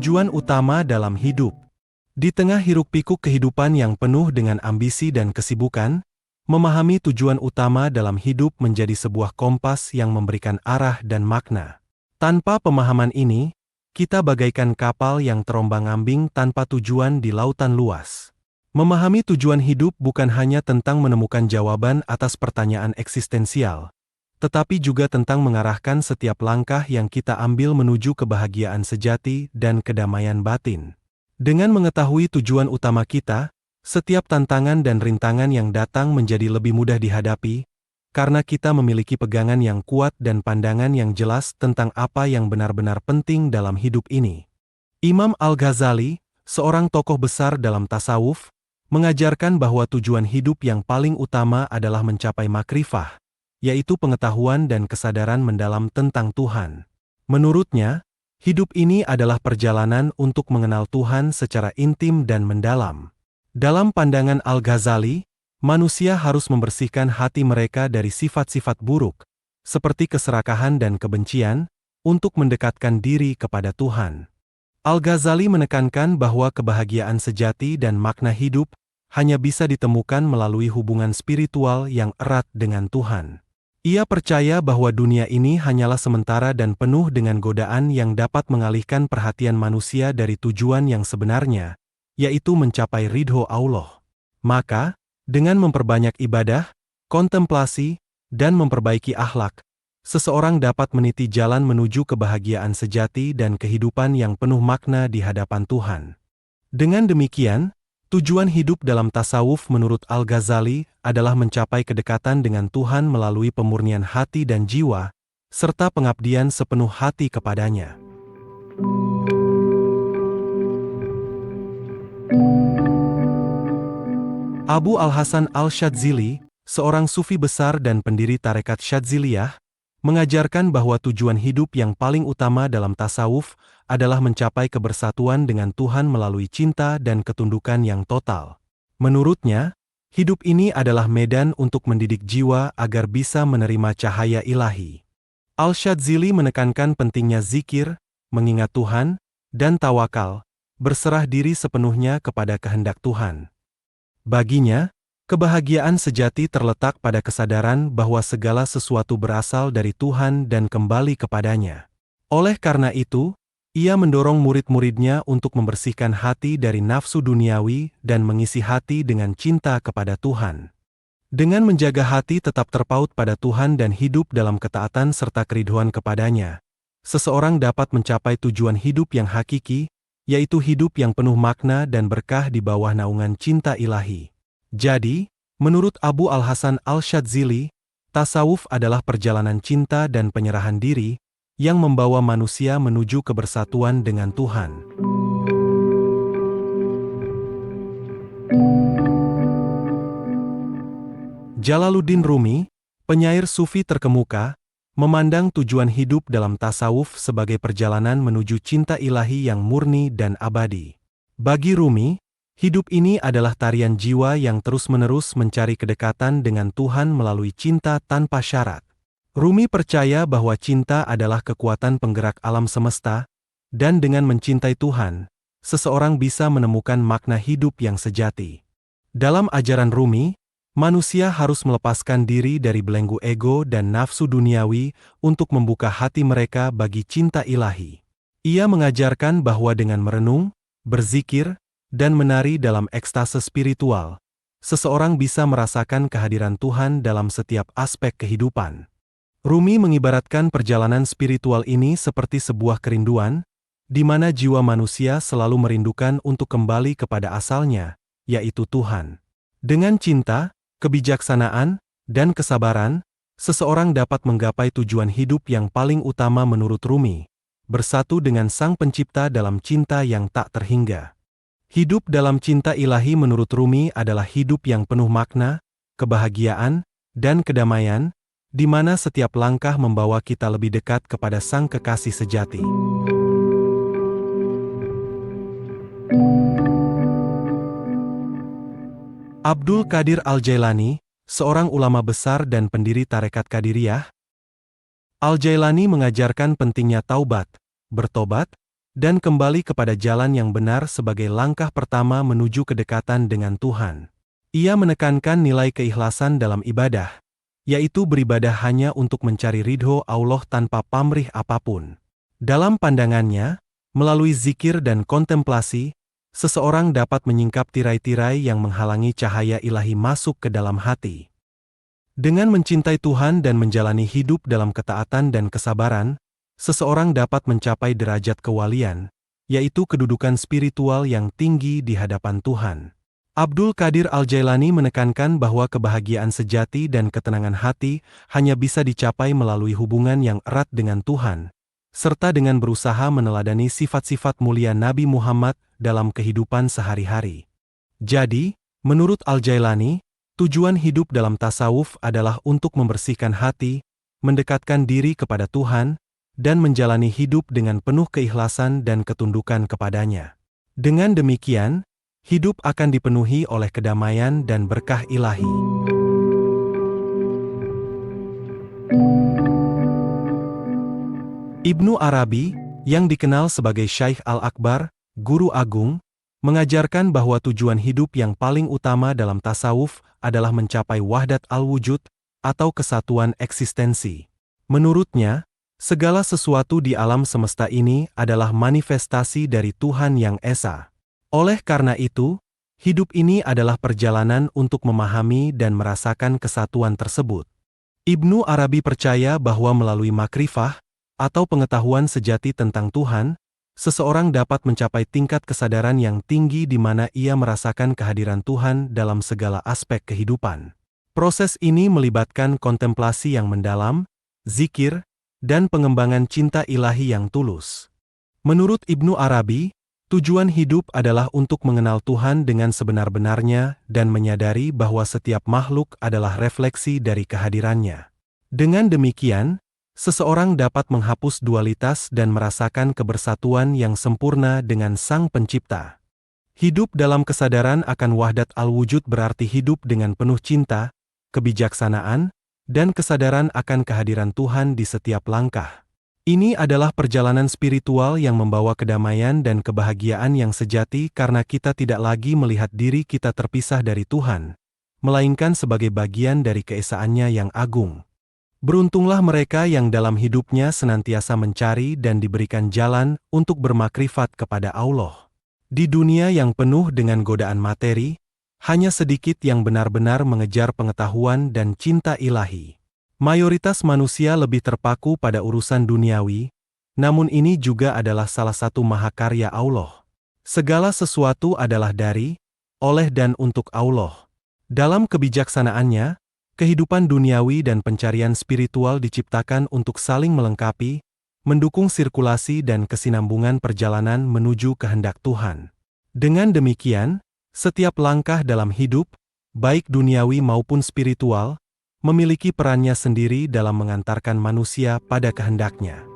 Tujuan utama dalam hidup. Di tengah hiruk-pikuk kehidupan yang penuh dengan ambisi dan kesibukan, memahami tujuan utama dalam hidup menjadi sebuah kompas yang memberikan arah dan makna. Tanpa pemahaman ini, kita bagaikan kapal yang terombang-ambing tanpa tujuan di lautan luas. Memahami tujuan hidup bukan hanya tentang menemukan jawaban atas pertanyaan eksistensial, tetapi juga tentang mengarahkan setiap langkah yang kita ambil menuju kebahagiaan sejati dan kedamaian batin. Dengan mengetahui tujuan utama kita, setiap tantangan dan rintangan yang datang menjadi lebih mudah dihadapi, karena kita memiliki pegangan yang kuat dan pandangan yang jelas tentang apa yang benar-benar penting dalam hidup ini. Imam Al-Ghazali, seorang tokoh besar dalam tasawuf, mengajarkan bahwa tujuan hidup yang paling utama adalah mencapai makrifah, yaitu pengetahuan dan kesadaran mendalam tentang Tuhan. Menurutnya, hidup ini adalah perjalanan untuk mengenal Tuhan secara intim dan mendalam. Dalam pandangan Al-Ghazali, manusia harus membersihkan hati mereka dari sifat-sifat buruk, seperti keserakahan dan kebencian, untuk mendekatkan diri kepada Tuhan. Al-Ghazali menekankan bahwa kebahagiaan sejati dan makna hidup hanya bisa ditemukan melalui hubungan spiritual yang erat dengan Tuhan. Ia percaya bahwa dunia ini hanyalah sementara dan penuh dengan godaan yang dapat mengalihkan perhatian manusia dari tujuan yang sebenarnya, yaitu mencapai ridho Allah. Maka, dengan memperbanyak ibadah, kontemplasi, dan memperbaiki akhlak, seseorang dapat meniti jalan menuju kebahagiaan sejati dan kehidupan yang penuh makna di hadapan Tuhan. Dengan demikian, tujuan hidup dalam tasawuf menurut Al-Ghazali adalah mencapai kedekatan dengan Tuhan melalui pemurnian hati dan jiwa, serta pengabdian sepenuh hati kepadanya. Abu Al-Hasan Al-Syadzili, seorang sufi besar dan pendiri tarekat Syadziliyah, mengajarkan bahwa tujuan hidup yang paling utama dalam tasawuf adalah mencapai kebersatuan dengan Tuhan melalui cinta dan ketundukan yang total. Menurutnya, hidup ini adalah medan untuk mendidik jiwa agar bisa menerima cahaya ilahi. Al-Syadzili menekankan pentingnya zikir, mengingat Tuhan, dan tawakal, berserah diri sepenuhnya kepada kehendak Tuhan. Baginya, kebahagiaan sejati terletak pada kesadaran bahwa segala sesuatu berasal dari Tuhan dan kembali kepadanya. Oleh karena itu, ia mendorong murid-muridnya untuk membersihkan hati dari nafsu duniawi dan mengisi hati dengan cinta kepada Tuhan. Dengan menjaga hati tetap terpaut pada Tuhan dan hidup dalam ketaatan serta keridhoan kepadanya, seseorang dapat mencapai tujuan hidup yang hakiki, yaitu hidup yang penuh makna dan berkah di bawah naungan cinta ilahi. Jadi, menurut Abu Al-Hasan Al-Syadzili, tasawuf adalah perjalanan cinta dan penyerahan diri yang membawa manusia menuju kebersatuan dengan Tuhan. Jalaluddin Rumi, penyair sufi terkemuka, memandang tujuan hidup dalam tasawuf sebagai perjalanan menuju cinta ilahi yang murni dan abadi. Bagi Rumi, hidup ini adalah tarian jiwa yang terus-menerus mencari kedekatan dengan Tuhan melalui cinta tanpa syarat. Rumi percaya bahwa cinta adalah kekuatan penggerak alam semesta, dan dengan mencintai Tuhan, seseorang bisa menemukan makna hidup yang sejati. Dalam ajaran Rumi, manusia harus melepaskan diri dari belenggu ego dan nafsu duniawi untuk membuka hati mereka bagi cinta ilahi. Ia mengajarkan bahwa dengan merenung, berzikir, dan menari dalam ekstase spiritual, seseorang bisa merasakan kehadiran Tuhan dalam setiap aspek kehidupan. Rumi mengibaratkan perjalanan spiritual ini seperti sebuah kerinduan, di mana jiwa manusia selalu merindukan untuk kembali kepada asalnya, yaitu Tuhan. Dengan cinta, kebijaksanaan, dan kesabaran, seseorang dapat menggapai tujuan hidup yang paling utama menurut Rumi, bersatu dengan Sang Pencipta dalam cinta yang tak terhingga. Hidup dalam cinta ilahi menurut Rumi adalah hidup yang penuh makna, kebahagiaan, dan kedamaian, di mana setiap langkah membawa kita lebih dekat kepada Sang Kekasih sejati. Abdul Qadir Al-Jailani, seorang ulama besar dan pendiri tarekat Qadiriyah, Al-Jailani mengajarkan pentingnya taubat, bertobat, dan kembali kepada jalan yang benar sebagai langkah pertama menuju kedekatan dengan Tuhan. Ia menekankan nilai keikhlasan dalam ibadah, yaitu beribadah hanya untuk mencari ridho Allah tanpa pamrih apapun. Dalam pandangannya, melalui zikir dan kontemplasi, seseorang dapat menyingkap tirai-tirai yang menghalangi cahaya ilahi masuk ke dalam hati. Dengan mencintai Tuhan dan menjalani hidup dalam ketaatan dan kesabaran, seseorang dapat mencapai derajat kewalian, yaitu kedudukan spiritual yang tinggi di hadapan Tuhan. Abdul Qadir Al-Jailani menekankan bahwa kebahagiaan sejati dan ketenangan hati hanya bisa dicapai melalui hubungan yang erat dengan Tuhan, serta dengan berusaha meneladani sifat-sifat mulia Nabi Muhammad dalam kehidupan sehari-hari. Jadi, menurut Al-Jailani, tujuan hidup dalam tasawuf adalah untuk membersihkan hati, mendekatkan diri kepada Tuhan, dan menjalani hidup dengan penuh keikhlasan dan ketundukan kepadanya. Dengan demikian, hidup akan dipenuhi oleh kedamaian dan berkah ilahi. Ibnu Arabi, yang dikenal sebagai Syaikh Al-Akbar, Guru Agung, mengajarkan bahwa tujuan hidup yang paling utama dalam tasawuf adalah mencapai wahdat al-wujud, atau kesatuan eksistensi. Menurutnya, segala sesuatu di alam semesta ini adalah manifestasi dari Tuhan Yang Esa. Oleh karena itu, hidup ini adalah perjalanan untuk memahami dan merasakan kesatuan tersebut. Ibnu Arabi percaya bahwa melalui makrifah, atau pengetahuan sejati tentang Tuhan, seseorang dapat mencapai tingkat kesadaran yang tinggi di mana ia merasakan kehadiran Tuhan dalam segala aspek kehidupan. Proses ini melibatkan kontemplasi yang mendalam, zikir, dan pengembangan cinta ilahi yang tulus. Menurut Ibnu Arabi, tujuan hidup adalah untuk mengenal Tuhan dengan sebenar-benarnya dan menyadari bahwa setiap makhluk adalah refleksi dari kehadirannya. Dengan demikian, seseorang dapat menghapus dualitas dan merasakan kebersatuan yang sempurna dengan Sang Pencipta. Hidup dalam kesadaran akan wahdat al-wujud berarti hidup dengan penuh cinta, kebijaksanaan, dan kesadaran akan kehadiran Tuhan di setiap langkah. Ini adalah perjalanan spiritual yang membawa kedamaian dan kebahagiaan yang sejati karena kita tidak lagi melihat diri kita terpisah dari Tuhan, melainkan sebagai bagian dari keesaannya yang agung. Beruntunglah mereka yang dalam hidupnya senantiasa mencari dan diberikan jalan untuk bermakrifat kepada Allah. Di dunia yang penuh dengan godaan materi, hanya sedikit yang benar-benar mengejar pengetahuan dan cinta ilahi. Mayoritas manusia lebih terpaku pada urusan duniawi, namun ini juga adalah salah satu mahakarya Allah. Segala sesuatu adalah dari, oleh dan untuk Allah. Dalam kebijaksanaannya, kehidupan duniawi dan pencarian spiritual diciptakan untuk saling melengkapi, mendukung sirkulasi dan kesinambungan perjalanan menuju kehendak Tuhan. Dengan demikian, setiap langkah dalam hidup, baik duniawi maupun spiritual, memiliki perannya sendiri dalam mengantarkan manusia pada kehendaknya.